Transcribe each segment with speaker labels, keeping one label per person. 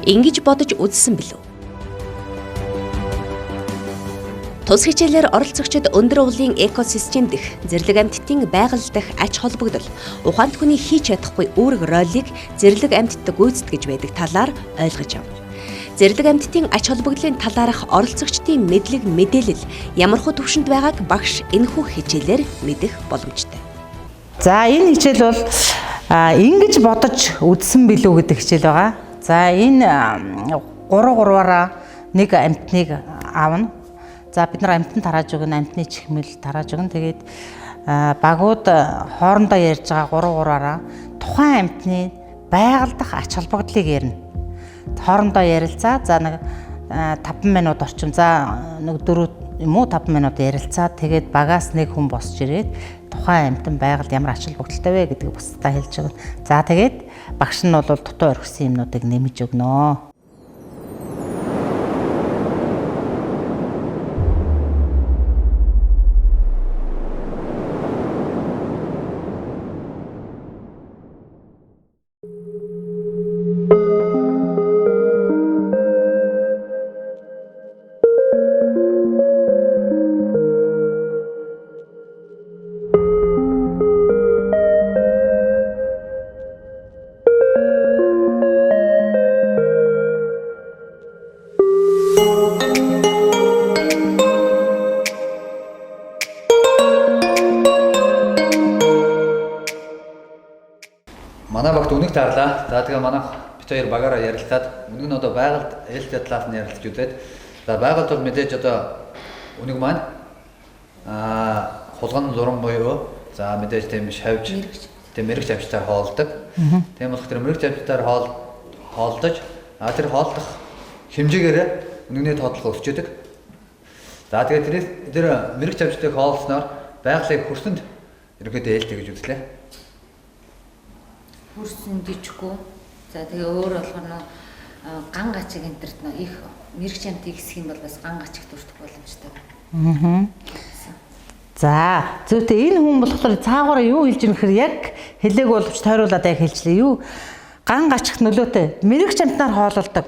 Speaker 1: Ингэж бодож үзсэн билүү? Тус хичээлээр оролцогчид өндөр уулын экосистем дэх зэрлэг амьтдын байгаль дах ач холбогдол, ухаанд хүний хийж чадахгүй үүрэг ролийг зэрлэг амьтдад гүйцэтгэж байдаг талаар ойлгож авна. Зэрлэг амьтдын ач холбогдлын талаарх оролцогчдын мэдлэг мэдээлэл ямархуу түвшинд байгааг багш энэхүү хичээлээр мэдэх боломжтой.
Speaker 2: За энэ хичээл бол ингэж бодож үзсэн билүү гэдэг хичээл байгаа. За энэ 3-3-аараа нэг амьтныг аавна. За бид нар амьтанд тарааж өгнө, амьтны чихмэл тарааж өгнө. Тэгээд багууд хоорондоо ярьж байгаа 3-3-аараа тухайн амьтны байгаль дах ач холбогдлыг ярина. Хоорондоо ярилцаа. За нэг 5 минут орчим. За нэг 4 юм уу 5 минут ярилцаа. Тэгээд багаас нэг хүн босч ирээд тухайн амьтан байгальд ямар ач холбогдолтой вэ гэдгийг бусдаа хэлж өгнө. За тэгээд багш нь бол дутуу орхисон юмнуудыг нэмж өгнө.
Speaker 3: Манай багт үнэг таарлаа. За тэгээ манайх бит хоёр багаараа ярилцаад үнэг нь одоо байгальд ээлжтэй талаас нь ярилцж үзээд за байгальд бол мэдээж одоо үнэг маань хулган зуран буюу за мэдээж тийм шавж тийм мэрэгч авчтаар хоолдог. Тийм болох тэр мэрэгч авчтаар хоолдож тэр хоолдох хэмжээгээр үнэгний тоотлого өсчөдөг. За тэгээ тэр мэрэгч авчтайг хоолсноор байгалийн хөрсөнд ерөөдөө ээлтэй гэж үзлээ.
Speaker 4: Хөрсөн дижгүй. За тэгээ өөр болохоор нөө ган гачиг энтерт нөө их мэрэгч амтыг хэсэх юм бол бас ган гачиг төртөх боломжтой.
Speaker 2: За зөвхөн энэ хүн болохоор цаагаараа юу хэлж байгаа нөхөр яг хэлээг боловч тойруулаад яг хэлжлээ. Юу ган гачих нөлөөтэй мэрэгч амтнаар хоололдог.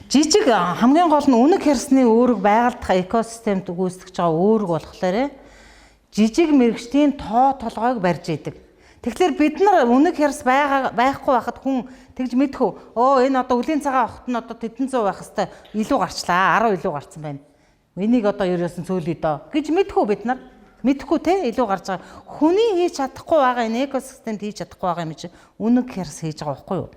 Speaker 2: Жижиг хамгийн гол нь үнэг хэрсний үүрэг байгальд экосистемд гүйцэтгэж байгаа үүрэг болохоор жижиг мэрэгчдийн тоо толгойг барьж идэг. Тэгэхээр бид нар үнэг хэрс байхгүй байхад хүн тэгж мэдхүү. Энэ одоо үлийн цагаан огт нь одоо тэдэн 100 байх хэвээр илүү гарчлаа. 10 илүү гарсан байна. Энийг одоо ерөөсөн цөөлөе доо гэж мэдхүү бид нар. Мэдхгүй те илүү гарч байгаа. Хүний хийж чадахгүй байгаа энэ экосистемд хийж чадахгүй байгаа юм чи үнэг хэрс хийж байгаа байхгүй юу?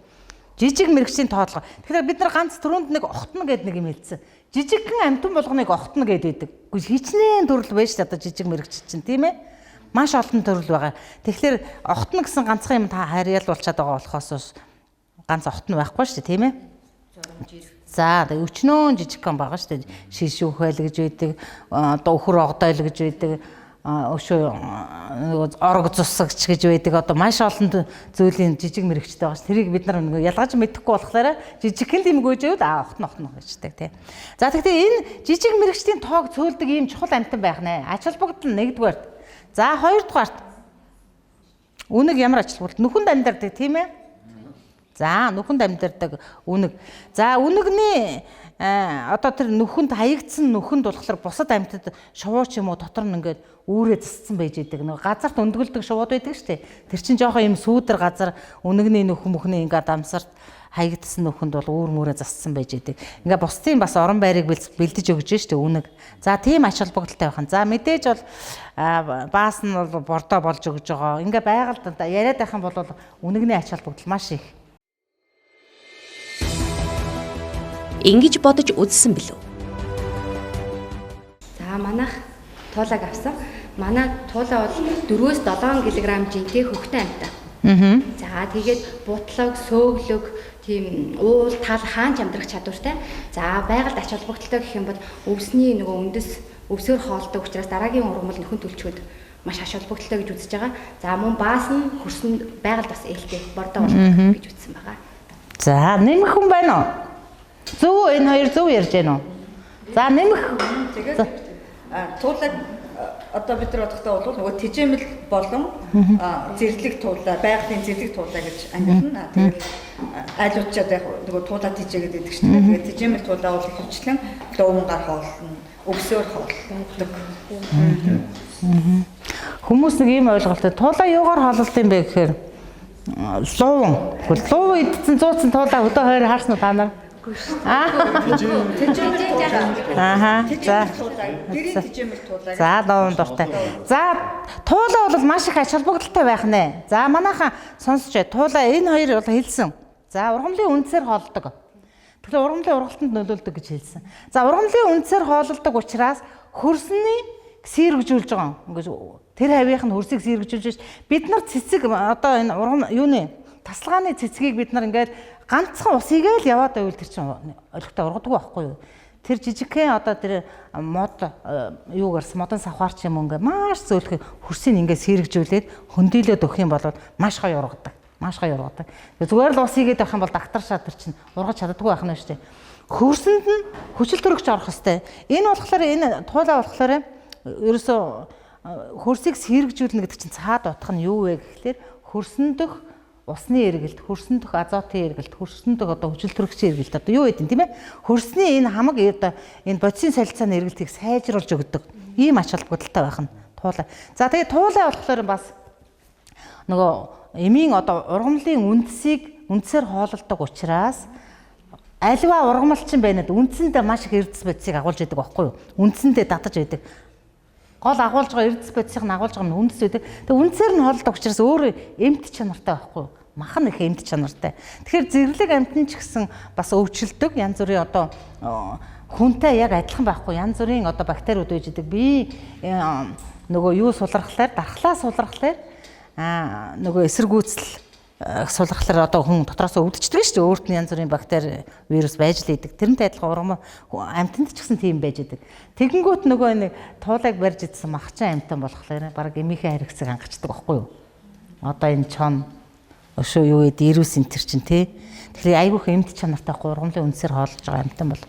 Speaker 2: Жижиг мэрэгчийн тоотлого. Тэгэхээр бид нар ганц түрүүнд нэг огтно гэдэг нэг юм хэлсэн. Жижигхэн амтан болгоныг огтно гэдэг. Гэхдээ хичнээн төрөл байж та одоо жижиг мэрэгч чинь тийм ээ? Маш олон төрөл байгаа. Тэгэхээр огтно гэсэн ганцхан юм та харьяалуулчаад байгаа болохоос ганц огтно байхгүй шүү дээ, тийм ээ? За, тэгээ өчнөө жижигхан байгаа шүү дээ. Шиш үхэл гэж байдаг, одоо өхөр огдойл гэж байдаг, өшөө орог цусагч гэж байдаг. Одоо маш олон зүйлийн жижиг мэрэгчтэй байгаа шүү. Тэрийг бид нар ялгаж мэдэхгүй болохоор жижигхэн дэмгөөж яваад огтно гэждэг тийм. За, тэгэхээр энэ жижиг мэрэгчдийн тоог цөөлдөг ийм чухал амтан байх нэ. Ач холбогдол нэгдүгээр. За хоёрдугаарт үнэг ямар ач холбогдол нүхэнд амьдардаг тийм ээ. За нүхэнд амьдардаг үнэг. За үнэгний одоо тэр нүхэнд хаягдсан нүхэнд болохоор бусад амьтад шувуу ч юм уу дотор нь ингээд үүрээ засцсан байж идэг. Нэг газарт өндгөлдөг шувууд байдаг шүү дээ. Тэр чинь жоохон юм сүүдэр газар үнэгний нүхэн мөхний ингээд амсарт хаягдсан нүхэнд бол үүр мөрөө засцсан байж идэг. Ингээ бусдын бас орон байрыг бэлдэж өгж штэ үнэг. За тийм ач холбогдолтой байх нь. За мэдээж бол баас нь бол бордоо болж өгж байгаа. Ингээ байгальд яриад байх юм бол үнэгний ач холбогдол маш их.
Speaker 1: Ингэж бодож үзсэн билүү?
Speaker 5: За манайх туулаг авсан. Манай туулаа бол 4-7 кг жинтэй хөвгтэй амьтаа. За тэгээд бутлаг, сөөглөг, тийм уул, тал хаанч амьдрах чадвартай. За байгальд ач холбогдолтой гэх юм бол өвсний нөгөө үндэс өвсөөр хоолдог учраас дараагийн ургамал нөхөн төлчгöd маш ач холбогдолтой гэж үзэж байгаа. За мөн баас нь хөрсөн байгальд бас ээлтэй бордоо болох гэж үзсэн байгаа.
Speaker 2: За нэмэх хүн байна уу? Зөв энэ хоёр зөв ярьж байна уу? За нэмэх.
Speaker 6: Тэгээд туулаг одоо бид нар бодохдоо бол нөгөө тэжээмэл болон зэрлэг туулаа, байгалийн зэрлэг туулаа гэж ангилна. Тэгээд айлуучаад яг нөгөө туулаа тэжээ гэдэг чинь тэгээд тэжээмэл туулаа бол хөвчлэн дууган гар хоолно, өвсөөр хоолдог.
Speaker 2: Хүмүүс нэг ийм ойлголттой туулаа юугаар хоололт юм бэ гэхээр луу идсэн зууцсан туулаа өдөө хоёр харсан уу та нар?
Speaker 6: Тэжээмэл туулаа. Тэжээмэл туулаа.
Speaker 2: За луун дуртай. За туулаа бол маш их ач холбогдолтой байх нэ. За манайхан сонсож бай. Туулаа энэ хоёр бол хэлсэн. За ургамлын үндсээр хоолдог. Тэгэхээр ургамлын ургалтанд нөлөөлдөг гэж хэлсэн. За ургамлын үндсээр хоололдог учраас хөрсний сэргэжүүлж байгаа. Ингээд тэр хавийнх нь хөрсийг сэргэжүүлж бид нар цэцэг одоо энэ ургам юуны тасалгааны цэцгийг бид нар ингээд ганцхан усыг л яваад байвал тэр чинь олигтой ургадаг байхгүй юу? Тэр жижигхэн одоо тэр мод юугаар модон савхаар ч юм уу ингээд маш зөөлхөн хөрсийг ингээд сэргэжүүлээд хөндөлөөд өгөх юм бол маш гоё ургадаг. Маш гоё ургадаг. Зүгээр л ус игээд байх юм бол дагтаршаа тэр чинь ургаж чаддаггүй байх нь шүү дээ. Хөрсөнд нь хүчил төрөгч орох хэвээр. Энэ болохоор энэ туулаа болохоор ерөөсөө хөрсийг сэргэжүүлнэ гэдэг чинь цаад утга нь юу вэ гэхлээр хөрсөн дөх усны эргэлт, хөрсөн дөх азотын эргэлт, хөрсөн дөх одоо хүчил төрөгчийн эргэлт одоо юу гэдэг юм тийм ээ? Хөрсний энэ хамаг одоо энэ бодисын солилцооны эргэлтийг сайжруулж өгдөг. Ийм ач холбогдолтой байх нь туулаа. За тэгээд туулаа болохоор бас нөгөө эмийн одоо ургамлын үндсээр хоололдог учраас альва ургамалчин байна да үндсэндээ маш их эрдэс бодисыг агуулж идэг байхгүй юу? Үндсэндээ татаж идэг. Гол агуулж байгаа эрдэс бодисыг агуулж байгаа нь үндэс байдаг. Тэгээ үндсээр нь хоолдог учраас өөрөө эмт чанартай байхгүй юу? Махан их эмт чанартай. Тэгэхээр зэрлэг амьтан ч гэсэн бас өвчлөдөг янз бүрийн одоо хүнтэй яг адилхан байхгүй янз бүрийн одоо бактериуд үйж идэг. Би нөгөө юу сулрахлаар дархлаа сулрахлаар нөгөө эсэргүүцэл сулрахлаар одоо хүн дотроос өвдчихдэг шүү дээ. Өөрт нь янз бүрийн бактери, вирус байж л идэг. Тэрнтэй адилхан амьтанд ч гэсэн тийм байж идэг. Тэгэнгүүт нөгөө нэг туулайг барьж идсэн махчин амьтан болохоор баг эмийнхээ харигцыг хангацдаг байхгүй юу? Одоо энэ чон өшөө юу гэдэг вирус энэ төр чинь тий. Тэгэхээр айгүйх эмт чанартай ургамлын үндсээр хоолж байгаа амьтан бол.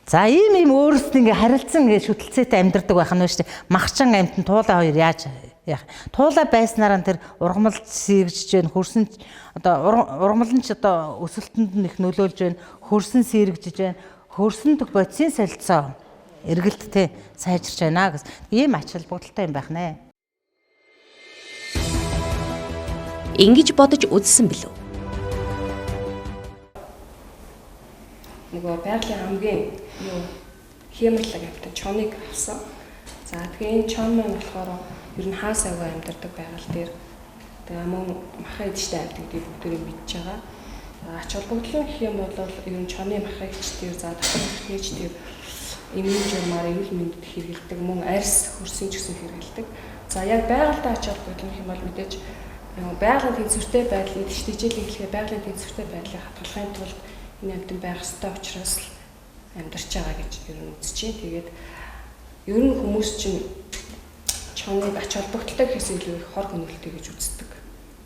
Speaker 2: За ийм өөрөөс нь ингээ харилцан ингээ шүтэлцээтэй амьдардаг байх нь шүү дээ. Махчин амьтан туулай хоёр яаж яах. Туулай байснараа тэр ургамал сэргэж जैन хөрсөн одоо ургамал нь ч одоо өсөлтөнд нь их нөлөөлж जैन хөрсөн сэргэж जैन хөрсөн дэх бодисын солилцоо эргэлттэй сайжирч байна гэсэн ийм ач холбогдолтой юм байх нэ.
Speaker 1: Ингэж бодож үзсэн билүү?
Speaker 7: Нөгөө байгалийн хамгийн юу хямрлаг амьтан чоныг авсан. За тэгээ энэ чон маань болохоор ер нь хаас аяга амьдардаг байгаль дээр тэгээ мөн махаа идэж амьдаг гэдэг бүгдийг мэдж байгаа. Ач холбогдлын гэх юм бол ер нь чоны махагч дээр за дахин нээж дээр эмийн журмаар эрүүл мэндэд хэрэгэлдэг мөн арьс хөрсийн ч гэсэн хэрэгэлдэг. За яг байгальтай ач холбогдол гэх юм бол мэдээж байгалийн тэнцвэртэй байдал идэж тэжээлийн хэлхээ байгалийн тэнцвэртэй байдлыг хадгалахын тулд энэ амьтан байх ёстой учраас л амьдарч байгаа гэж ер нь үзэж байна. Тэгээд ер нь хүмүүс чинь чоныг ач холбогдолтой гэхээс илүү их хор хөнөөлтөй гэж үздэг.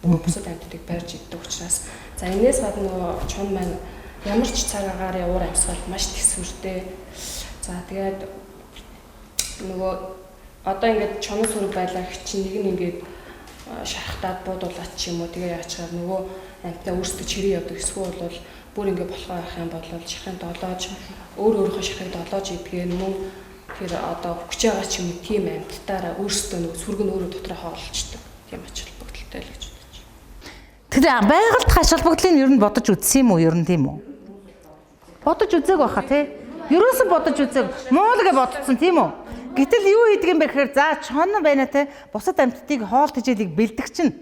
Speaker 7: Бусад амьтдыг барьж иддэг учраас за энэс гадна нөгөө чон маань ямар ч цаг агаарын уур амьсгалд маш тэсвэртэй. За тэгээд нөгөө одоо ингээд чоног сүрэг байлаа гэх чинь нэг нь ингээд шархтаад буудуулаад ч юм уу тэгээ яачаар нөгөө амьтаа өөрсдөө чирээ явдаг эсвэл бол бүр ингээд болохоо байх юм бол шахын долоож өөрийнхөө шахыг долоож идгээр мөн тэр одоо хүч байгаа ч юм уу тийм амьтдаараа өөрсдөө нөгөө сүрэг нь өөрөө дотроо хоолчдаг. Тийм ач холбогдолтой л гэж бодож байна.
Speaker 2: Тэр байгальд ач холбогдлыг ер нь бодож үзсэн юм уу? Ер нь тийм үү? Бодож үзээг баха тий. Ерөөсөө бодож үзээг муулгээ бодсон тийм үү? Гэтэл юу хийдэг юм бэ гэхээр за чон байна те бусад амьтдыг хоол тэжээлийг бэлдэх чинь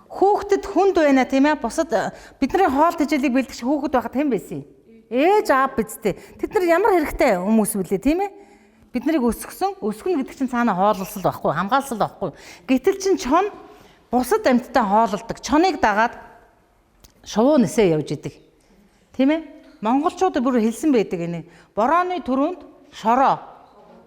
Speaker 2: хүүхдэд хүнд байна тийм ээ бусад бидний хоол тэжээлийг бэлдэх хүүхэд байхад хэн байсан юм ээж аав бидтэй тэд нар ямар хэрэгтэй хүмүүс үлээ тийм ээ бид нарыг өсгөн гэдэг чинь цаана хооллол байхгүй хамгаалсал байхгүй гэтэл чин чон бусад амьтдаа хооллолдог чоныг дагаад шувуу нэсээ явж идэг тийм ээ монголчууд бүр хэлсэн байдаг энэ борооны төрөнд шороо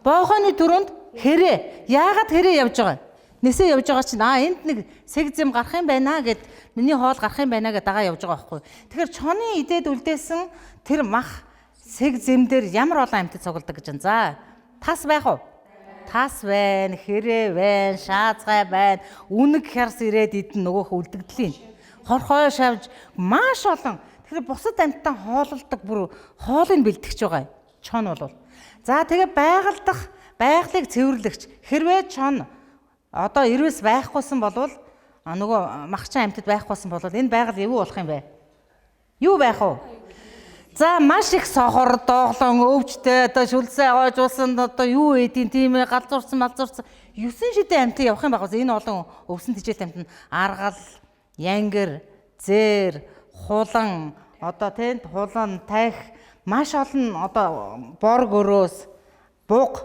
Speaker 2: боохоны төрөнд хэрэг яагаад хэрэг явж байгаа нэсээ явж байгаа чинь энд нэг сэг зэм гарах юм байна гэд миний хоол гарах юм байна гэд дагаа явж байгаа байхгүй тэгэхээр чоны идээд үлдээсэн тэр мах сэг зэм дээр ямар олон амьтад цугладаг гэж байна за тас байх уу тас байна, хэрэг байна, шаазгай байна. Үнэг хярс ирээд идэн нөгөөх үлдэгдлийн. Хорхой шавж маш олон. Тэгэхээр бусад амьтан хоололдог бүр хоолыг бэлтгэж байгаа. Чон бол. За тэгээ байгальдах, байгалыг цэвэрлэгч. Хэрвээ чон одоо эрвэс байхгүйсэн болвол нөгөө махчин амьтад байхгүйсэн болвол энэ байгаль юу болох юм бэ? Юу байх вэ? За маш их сохор, дооглон, өвчтэй, одоо шүлсээ ойжуулсан, одоо юу эдийн тийм галзуурсан, малзуурсан 9 шидэн амьтан явах юм байх. Энэ олон өвсөн тэжээлт амьтан аргал, янгэр, зээр, хулан, одоо тэнд хулан, тахь маш олон одоо бор гөрөөс, буг.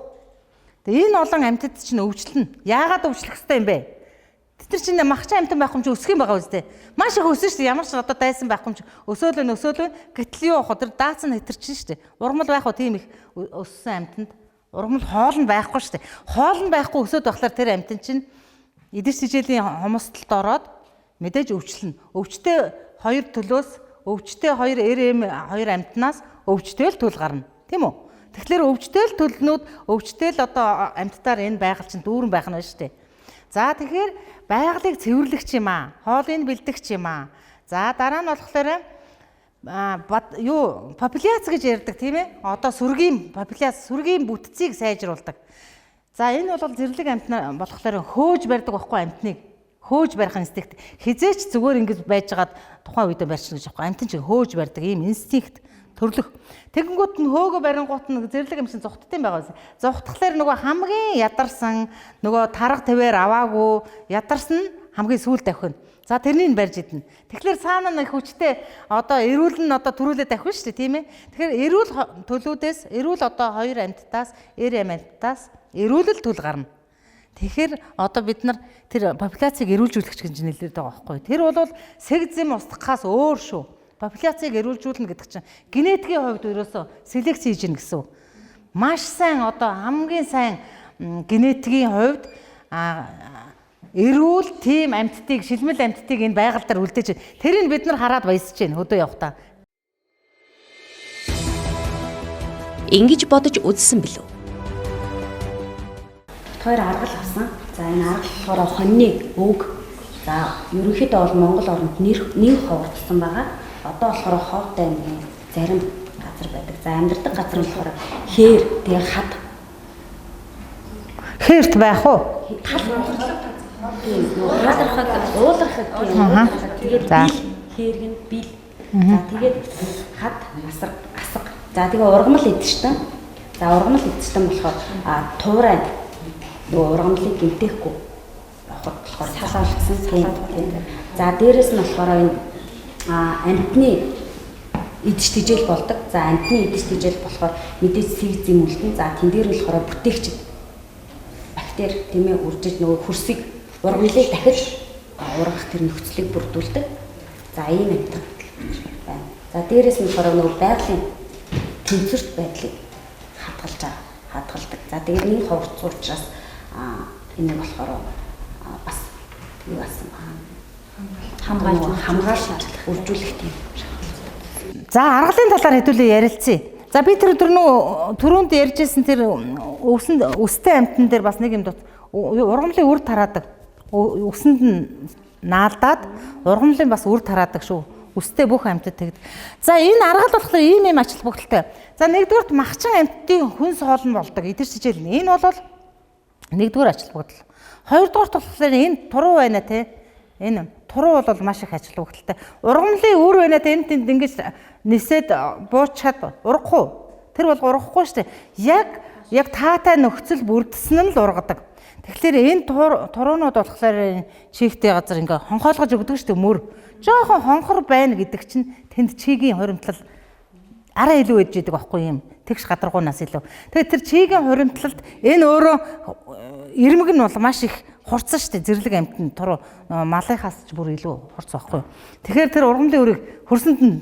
Speaker 2: Тэгээ энэ олон амьтад чинь өвчлөн. Яагаад өвчлөх ёстой юм бэ? Тэр чинь махчин амьтан байх юм чи өсөх юм байгаа үстэй. Маш их өссөн шүү дээ. Ямар ч одоо дайсан байх юм чи өсөөлөө. Гэтэл юу авах вэ? Даацсан хэтэрчин шүү дээ. Ургамал байх уу тийм их өссөн амьтанд? Ургамал хоол нь байхгүй шүү дээ. Хоол нь байхгүй өсөөд байхлаар тэр амьтан чинь эдэрч тижээлийн хомсдолд ороод мэдээж өвчлөн. Өвчтэй хоёр төлөөс, өвчтэй хоёр хоёр амьтнаас өвчтэй л төл гарна. Тийм үү? Тэгэхээр өвчтэй л төлнүүд, өвчтэй л одоо амьтдаар энэ байгаль чинь дүүрэн байх нь шүү дээ. За тэгэхээр байгалыг цэвэрлэгч юм аа. Хоолыг бэлдэгч юм аа. За дараа нь болохоор популяц гэж ярьдаг тийм ээ. Одоо сүргийн популяц, сүргийн бүтцийг сайжруулдаг. За энэ бол зэрлэг амьтнаа болохоор хөөж барьдаг байхгүй амьтныг. Хөөж барих инстинкт. Хизээч зүгээр ингэж байжгаад тухайн үедээ барьчихна гэж байхгүй. Амьтан чинь хөөж барьдаг ийм инстинкт төрлөх. Тэгэнгүүт нь хөөгө барингуут нь зэрлэг амьсан зугттай юм байгаа. Зугтахлаар нөгөө хамгийн ядарсан, нөгөө тарга твээр аваагүй, ядарсан нь хамгийн сүүлд тавих нь. За тэрнийг барьж идэнэ. Тэгэхээр цаана нэг хүчтэй одоо эрүүл нь одоо төрүүлээд тавих шүү дээ, тийм ээ. Тэгэхээр эрүүл төлүүдээс, эрүүл одоо хоёр амьтдаас, амьтдаас эрүүлэл төл гарна. Тэгэхээр одоо бид нар тэр популяцийг эрүүлжүүлэх гэж нэлээд байгаа байхгүй. Тэр бол сегзэм устгахаас өөр шүү. Популяцийг эрүүлжүүлнэ гэдэг чинь генетикийн хувьд ерөөсөө селекц хийж гин гэсэн. Маш сайн одоо хамгийн сайн генетикийн хувьд эрүүл тийм амьтдыг, шилмэл амьтдыг энэ байгаль дээр үлдээж байна. Тэрийг бид нар хараад баясаж байна хөдөө явахдаа.
Speaker 1: Ингэж бодож үзсэн билүү?
Speaker 5: Хоёр аргал авсан. За энэ аргал болохоор хоньны өг. За ерөнхийдөө бол Монгол оронд нэг ховордсон байгаа. Одоо болохоор ховтой нэг зарим газар байдаг. За амьдардаг газар нь болохоор хээр, тэгээ хад.
Speaker 2: Хэрт байх уу?
Speaker 5: Уулархаг тэгээд хэрэг нь бил. За тэгээд хад, асар. За тэгээ ургамал идчихсэн. За ургамал идчихсэн болохоор туурай нөгөө ургамлыг гэмтээхгүй явахд болохоор салаалгсан тийм. За дээрэс нь болохоор энэ амьтны идэж тижэл болдог. За амьтны идэж тижэл болохоор мэдээж сэг зэм үлдэн. За тэн дээр болохоор бүтээгч бактери тийм ээ үржиж нөгөө хөрсийг ургамлыг дахиж ургах тэр нөхцөлийг бүрдүүлдэг. За ийм амьтан байна. За дээрэс нь болохоор нөгөө байгалийн тэнцвэрт байдлыг хадгалдаг. За тэгээд нэг ховорцсон учраас энэ болохоор бас юу асан хамгаалж үржүүлэх тийм.
Speaker 2: За аргалын талаар хэдүүлээ ярилцъя. За би тэр түрүүнд ярьжсэн тэр өстэй амьтан дээр бас нэг юм дут ургамлын үр тараадаг. Өсөнд нь наалдаад ургамлын бас үр тараадаг шүү. Өстэй бүх амьтад тэгд. За энэ аргал болохоор ийм юм ач холбогдолтой. За нэгдүгürt махчин амьтдын хүнс хоол нь болдог. Идэрчжэл. Энэ бол нэгдүгээр ач холбогдол. Хоёрдугаарт болохоор энэ туруу байна те. Энэ туруу бол маш их ач холбогдолтой. Ургамлын үр байна те. Энд тэнд ингэж нисээд буучаад ургах уу? Тэр бол ургахгүй шүү дээ. Яг таатай нөхцөл бүрдсэн нь л ургадаг. Тэгэхээр энэ туруунууд болохоор чигтэй газар ингээ хонхоолгож өгдөг шүү дээ мөр. Жохон хонхор байна гэдэг чинь тэнд чигийн хуримтлал арай илүү ээж идэг байхгүй юм. Тэгш гадаргуунаас илүү. Тэгэхээр тэр чигийн хуримтлалд энэ өөрөө ирмэг нь бол маш их хурцсан шүү дээ. Зэрлэг амьтанд туруу малынхаас ч бүр илүү хурц байхгүй. Тэгэхээр тэр ургамлын үрийг хөрсөнд нь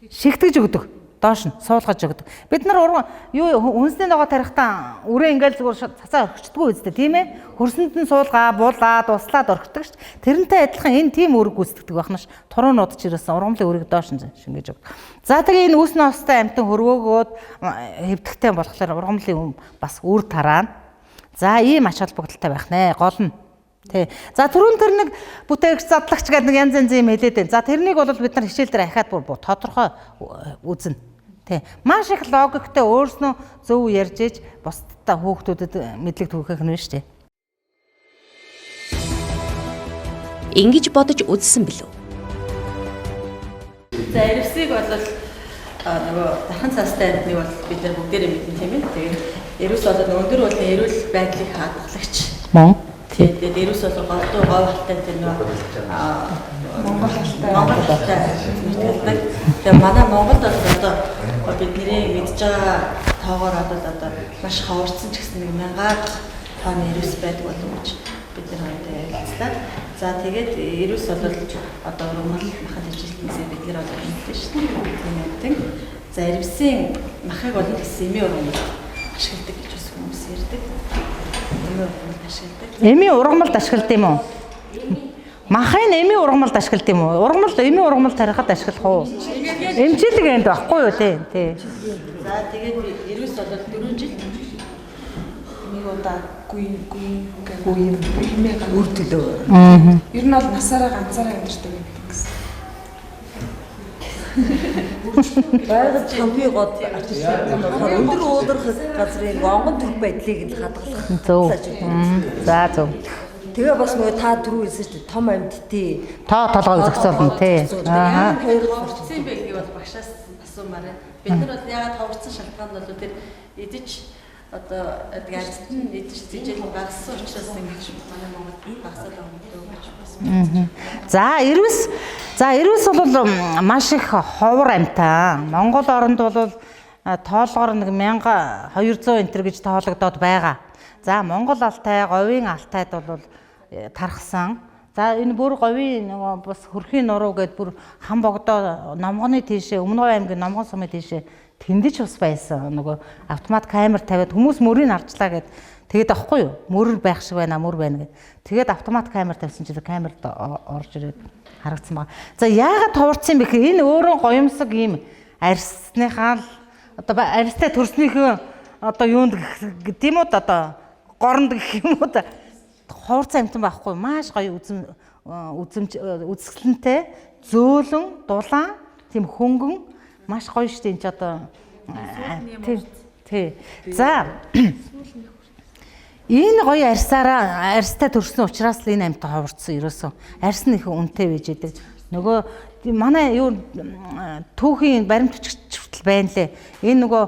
Speaker 2: шигтгэж өгдөг. Доош нь суулгаж өгдөг. Бид нар хүнсний ногоо тарихтаа үрээ ингээл зүгээр цацаа орхичдгүй үстэй тийм ээ. Хөрсөнд нь суулгаа, буулаад, услаад орхидог шүү дээ. Тэрнтэй адилхан энэ тийм үрэг гүйцэтгэдэг байна ш. Туруунууд ч ирсэн ургамлын үрийг доош нь шингээж өгдөг. За тэгээ энэ үс ноостой амьтан хөрвөөгөөд хэвдэгтэй болохоор ургамлын бас үр тараана. За ийм ач холбогдолтой байх нэ. Гол нь. Тий. За түрүүн тэр нэг бүтээгч задлагч гэдэг нэг янз янзын юм хэлээд байна. За тэрнийг бол бид нар хичээл дээр ахаад бүр тодорхой үзнэ. Тий. Маш их логиктэй өөрснөө зөв ярьж иж бусдаа хүүхдүүдэд мэдлэг түгээх нь шүү дээ.
Speaker 1: Ингэж бодож үзсэн билүү?
Speaker 8: За эрвсийг бол нөгөө дахин цаастай амтныг бол бид нар бүгдээрээ мэднэ тийм ээ. Тэгээд эрвс бол өндөр болон эрүүл байдлыг хадгалагч.
Speaker 2: Мөн.
Speaker 8: Тэгээд эрвс бол голдуу говь халтай тэр нөгөө Монгол халтай. Тэгээд манай Монголд бол одоо бидний мэдж байгаа тоогоор одоо маш ховорцсон ч гэсэн 1000-аар тонн эрвс байдаг болов гэж бид нар хойдоо ярилцлаа. За тэгээд эрвс бол одоо ургамал махад хичээлтнээсээ бид нар одоо мэдсэн шүү дээ. За эрвсийн махыг бол эми ургамал ашигладаг гэж бас хүмүүс ярьдаг. Эми ургамалд ашигладаг.
Speaker 2: Эми ургамалд ашигладаг юм уу? Махын эми ургамалд ашигладаг юм уу? Ургамал эми ургамал тарихад ашиглах уу? Эмчилэг энд байхгүй юу тий.
Speaker 8: За тэгээд эрвс бол 4 жил нэг удаа гүйн үрдөлөө.
Speaker 7: Ер нь бол насаараа ганцаараа амьдэрдэг юм гэсэн.
Speaker 6: Байгаль хамгийн гол өндөр ууларх газрын гонгон төрх байдлыг л хадгалах.
Speaker 2: Зөв. За зөв.
Speaker 6: Тэгээ бас нөгөө та түрүү хэлсэн шүү дээ том амьдтий
Speaker 2: Толгой зөксөлнө тий.
Speaker 8: Ховорцсон юм байлгийг бол багшаас асуумаар байна. Бид нар бол ягаад ховорцсон шалтгаан бол тэр идэж одоо арцт нь идэж зижил багассан учраас ингэж манай Монголд багасаад байгаа юм гэж бас.
Speaker 2: За эрвс бол маш их ховор амьтаа. Монгол оронд бол тоолгоор нэг 1200 энтер гэж тоологдоод байгаа. За Монгол алтай, говийн алтайд бол тархсан. За энэ бүр говийн нөгөө бас хөрхийн нуруу гээд бүр хам богдоо номгоны тийшээ Өмнөг аймгийн номгон сумын тийшээ тэндэж бас байсан. Нөгөө автомат камер тавиад хүмүүс мөрийг харчлаа гэд тэгээд авахгүй юу? Мөр байх шиг байна, мөр байна гэд. Тэгээд автомат камер тавьсан чинь камерд орж ирээд харагдсан байна. За яагаад товарцсан бэ гэхээр энэ өөрөө гоёмсог ийм арьсныхаа л одоо арьстай төрснийхөө одоо юунд гэдэм үү одоо горонд гэх юм уу ховорцсон амтан байхгүй маш гоё үзэсгэлэнтэй зөөлөн дулаан тийм хөнгөн маш гоё штэ энэ ч одоо тий. За энэ гоё арьстай төрсөн учраас л энэ амтан ховорцсон ерөөсөн арьс нь их үнэтэй байж байдаг. Нөгөө манай юу түүхийн баримтчч хүртэл байна лээ. Энэ нөгөө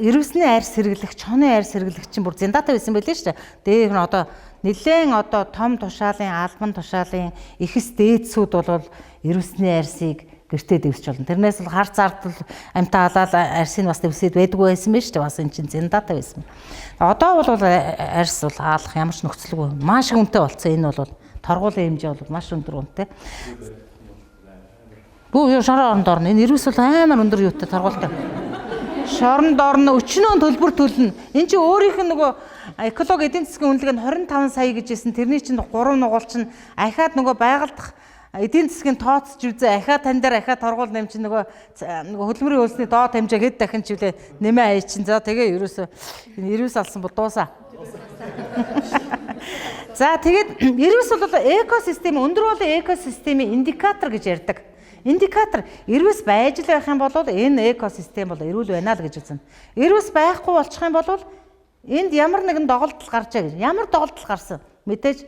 Speaker 2: эрвсний арьс сэргэлэх, чоны арьс сэргэлэх чинь бүр зиндаатай байсан байлээ шүү дээ. Дээр нь одоо нэлээд одоо том тушаалын, албан тушаалын ихэс дээдсүүд бол эрвсний арьсыг гэртээ дэвсч болно. Тэрнээс л хар зардал амтаа халаал арьсыг бас дэвсээд байдгүй байсан байж шүү дээ. Бас энэ чинь зиндаатай байсан. Одоо бол арьс бол хаалах ямар ч нөхцөлгүй. Маш үнэтэй болцсон. Энэ бол торгуулийн хэмжээ бол маш өндөр үнэтэй. Бүү шоронд орно. Энэ эрвс бол амар өндөр юутай торгуултай. Шоронд орно, өчнөө төлбөр төлнө. Энд чи өөрийнх нь нөгөө экологи эдийн засгийн үнэлгээ нь 25 сая гэж хэлсэн. Тэрний чинь 3 нугуул чинь ахаад нөгөө байгальдах эдийн засгийн тооцож үзээ. Ахаад тань дээр ахаад торгуул нэм чинь нөгөө хөдөлмөрийн хөлсний доод хэмжээ хэд дахин чивлээ нэмээ аяа чинь. За тэгээ ерөөсөө эрвс алсан бол дуусаа. За тэгээд эрвс бол экосистем өндөр болон экосистемийн индикатор гэж ярьдаг. Индикатор эрвс байж л байх юм бол энэ экосистем бол эрүүл байна л гэж үзнэ. Эрвс байхгүй болчих юм бол энд ямар нэгэн доголдол гарчаа гэж. Ямар доголдол гарсан? Мэдээж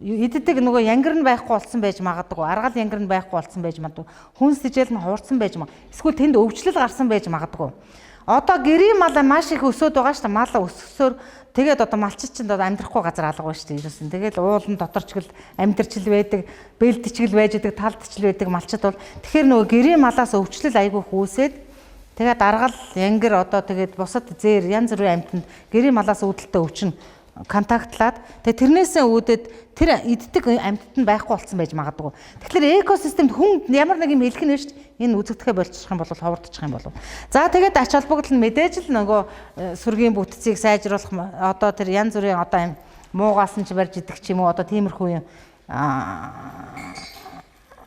Speaker 2: иддэг нөгөө янгир нь байхгүй болсон байж магадгүй. Аргал янгир нь байхгүй болсон байж магадгүй. Хүнс тижэл нь хуурсан байж магадгүй. Эсвэл тэнд өвчлөл гарсан байж магадгүй. Одоо гэрийн мал маш их өсөөд байгаа шүү дээ. Мал өсөсөөр тэгээд одоо малчид ч амьдрахгүй газар алга байна шүү дээ. Ерөөсөн. Тэгээд уулын доторчгөл амьдэрчл байдаг, бэлдчгэл байж байгаа, талдчл байдаг малчид бол тэгэхээр нөгөө гэрийн малаас өвчлөл айгүй хүүсээд тэгээд аргал янгир одоо тэгээд бусад зээр янз бүрийн амьтанд гэрийн малаас үүдэлтэй өвчин контактлаад тэгээд тэрнээсээ үүдээд тэр иддэг амьтад нь байхгүй болсон байж магадгүй. Тэгэхээр экосистемд хүн ямар нэг юм хэлэх нь шүү дээ. Энэ үзэгдэхээ болчих юм бол ховордчих юм болов. За тэгээд ач холбогдол нь мэдээж л нөгөө сүргийн бүтцийг сайжруулах одоо тэр янз бүрийн одоо муугаас нь ч барьж идэх ч юм уу одоо тиймэрхүү юм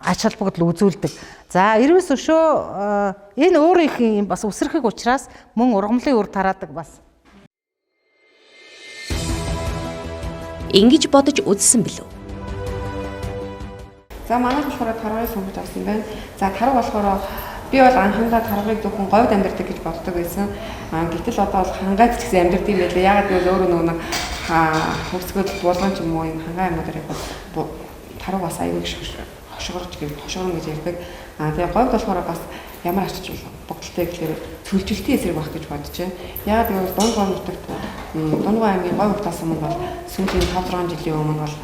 Speaker 2: ач холбогдол үзүүлдэг. За эрвс өшөө энэ өөр их юм бас үсрэхэг учраас мөн ургамлын үр тараадаг бас.
Speaker 1: Ингэж бодож үзсэн билүү?
Speaker 7: За манайх болохоор таргыг сонгож авсан байна. За тарга болохоор би бол анхандаа таргыг зөвхөн говьд амьдардаг гэж боддог байсан. Гэтэл одоо бол хангайд ч гэсэн амьдардаг юм байлаа. Ягаад гэвэл өөрөө нэг хөвсгөл булган ч юм уу юм хангай амьдардаг бол тарга бас аюул хошгорч гэж ярьдаг. Тэгээ говьд болохоор бас ямар ачиж бүгдэлтэй гэхээр цөлжилтийн эсрэг байх гэж бодож байна. Ягаад гэвэл Дундгой аймгийн говь уртаас өмнө бол сүүлийн 5-6 жилийн өмнө бол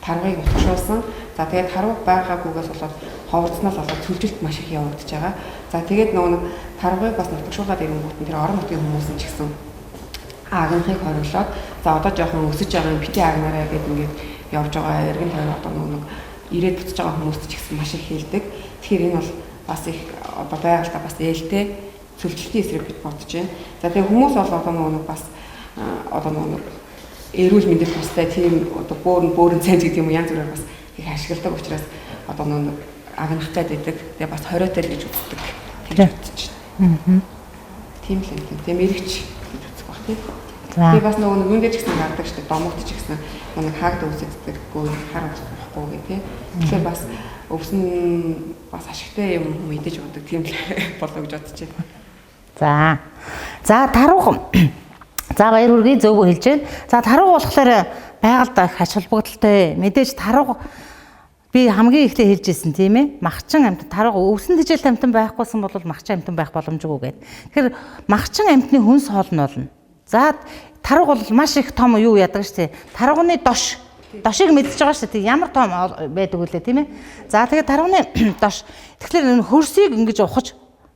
Speaker 7: таргыг утгашуулсан. За тэгээд тарга байгаагүйгээс болоод ховорцноос болоод цөлжилт маш их явагдаж байгаа. За тэгээд нөгөө таргыг бас утгашуулаад ирэнгүүт нь тэр орон нутгийн хүмүүс нь ч гэсэн агнахыг хориглоод за одоо жоохон өсөж байгаа бити агнараа гэдэг ингээд явж байгаа эргэн тойрон одоо нөгөө ирээд буцаж байгаа хүмүүст ч гэсэн маш их хэлдэг. Тэгэхээр энэ бол бас их одоо байгальтаа бас ээлтэй цөлжилтийн эсрэг гэж бодож байна. За тэгээд хүмүүс бол одоо нөгөө бас одоо нөгөө эрүүл мэндэд тустай тийм одоо бөөрн цанц гэдэг юм янз бүрээр бас их ашигладаг учраас одоо нөгөө агнах гэдэг. Тэгээ бас хориотой гэж үздэг. Тийм бодож байна. Тийм л юм. Тэгээ мэрэгч гэж үзэх баг тийм. Тэгээ бас нөгөө юун дээр ч гэсэн гардаг шүү дээ. Домогт ч гэсэн нөгөө хаагд үсэгддэггүй хар болохгүй гэх тийм. Тэгэхээр бас өвсөн бас ашигтай юм мэдээж боддог тийм л болоо гэж бодож байна.
Speaker 2: За таруух. За баяр хүргэе зөвгөө хэлж байна. За таруух болохоор байгальд их ач холбогдолтой. Мэдээж таруух би хамгийн ихлэ хэлж ирсэн тийм ээ. Махчин амьтан таруух өвсөн тэжээлт амьтан байхгүйсэн бол махчин амьтан байх боломжгүй гэдэг. Тэгэхээр махчин амьтны хүнс хоол нь болно. За таруух бол маш их том юу яадаг штэ. Таруугны дошийг мэдчихэж байгаа шүү дээ. Ямар том байдаг үлээ тийм ээ. За тэгээд тарууны дош. Тэгэхээр энэ хөрсийг ингэж ухаж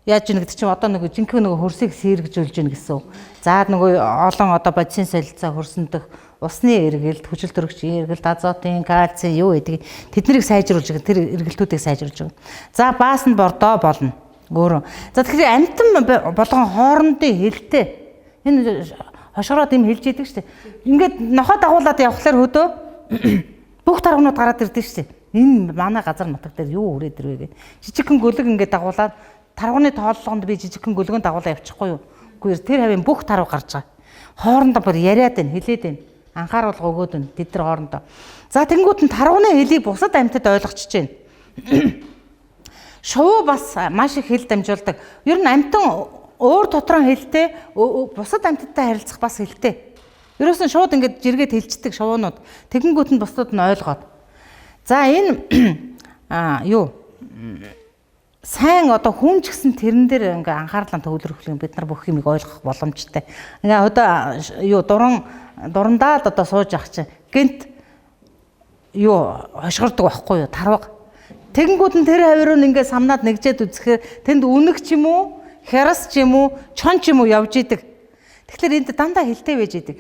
Speaker 2: яаж ийн гэдэг чинь одоо нэг жинхэнэ нэг хөрсийг сэргэжүүлж гин гэсэн. За нөгөө олон одоо бодисын солилцоо хөрсөндөх усны эргэлт, хүчил төрөгч эргэлт, азотын, кальцийн юу гэдэг тэднийг сайжруулж байгаа. Тэр эргэлтүүдийг сайжруулж байгаа. За баас нь бордоо болно. Өөрөө. За тэгэхээр амьтан болгон хоорондын хэлтэй энэ хошгороод юм хэлж идэг шүү дээ. Ингээд нохоо дагуулад явхлаар хөдөө бүх таргунууд гараад ирдэ шүү дээ. Энэ манай газар нутаг дээр юу үрээд ирвэ гэ. Жижигхэн гөлөг ингээд дагуулаад таргууны тооллогонд би жижигхэн гөлгөнд дагуулаа явчихгүй юу. Үгүй тэр хавийн бүх таруу гарч байгаа. Хоорондоо бүр яриад байна, хэлээд байна. Анхааруулга өгөөд байна тэд нар хоорондоо. За тэнгуут нь таргууны хэлийг бусад амьтад ойлгочихж байна. Шувуу бас маш их хэл дамжуулдаг. Ер нь амьтан өөр дотроо хэлтэй бусад амьтадтай харилцах бас хэлтэй. Ерөөс нь шууд ингэж жиргээд хэлцдэг шувуунууд. Тэгэнгүүт нь бусдууд нь ойлгоод. За энэ юу сайн одоо хүн ч гэсэн тэрэн дээр ингээ анхаарлаа төвлөрөх юм бид нар бүх юмыг ойлгох боломжтой. Ингээ одоо юу дурандаад одоо сууж ах чинь гэнт юу хошгордог байхгүй юу тарваг. Тэгэнгүүт нь тэр хавируу ингээ самнаад нэгжээд үзэхээр тэнд үнэг ч юм уу, хярас ч юм уу, чон ч юм уу явж идэг. Тэгэхээр энд дандаа хилтэй байж идэг.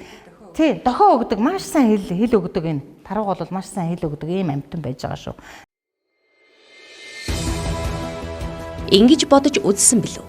Speaker 2: Тий, дохоо өгдөг, маш сайн хил өгдөг энэ. Тарваг бол маш сайн хил өгдөг ийм амьтан байж байгаа шүү.
Speaker 1: Ингэж бодож үзсэн билүү?